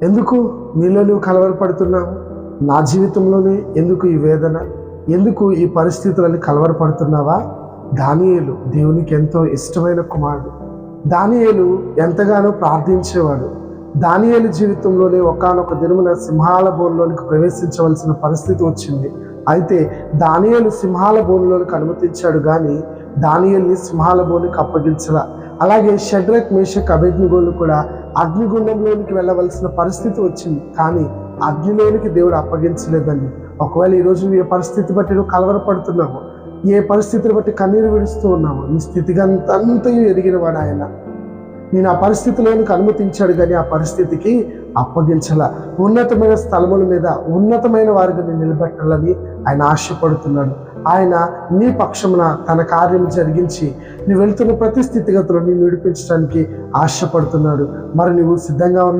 ఎందుకు నీలో నువ్వు కలవరపడుతున్నావు? నా జీవితంలోనే ఎందుకు ఈ వేదన? ఎందుకు ఈ పరిస్థితులని కలవరపడుతున్నావా? దానియేలు దేవునికి ఎంతో ఇష్టమైన కుమారుడు. దానియేలు ఎంతగానో ప్రార్థించేవాడు. దానియేలు జీవితంలోనే ఒకానొక దినమున సింహాల బోన్లోనికి ప్రవేశించవలసిన పరిస్థితి వచ్చింది. అయితే దానియేలు సింహాల బోన్లోనికి అనుమతించాడు, కానీ దానియేలుని సింహాల బోనుకి అప్పగించలా. అలాగే షడ్రక్, మేషక్, అబేద్నెగోలు కూడా అగ్నిగుండంలోనికి వెళ్ళవలసిన పరిస్థితి వచ్చింది, కానీ అగ్నిలోనికి దేవుడు అప్పగించలేదండి. ఒకవేళ ఈరోజు ఏ పరిస్థితి బట్టి నువ్వు కలవరపడుతున్నావు, ఏ పరిస్థితిని బట్టి కన్నీరు విడుస్తూ ఉన్నావు, నీ స్థితిగంతంతయు ఎరిగిన వాడు ఆయన. నేను ఆ పరిస్థితిలోనికి అనుమతించాడు, కానీ ఆ పరిస్థితికి అప్పగించాల. ఉన్నతమైన స్థలముల మీద ఉన్నతమైన వారిగా నేను నిలబెట్టాలని ఆయన ఆశపడుతున్నాడు. ఆయన నీ పక్షమున తన కార్యం జరిగించి నువ్వు వెళ్తున్న ప్రతి స్థితిగతులను విడిపించడానికి ఆశపడుతున్నాడు. మరి నువ్వు సిద్ధంగా ఉన్నావు?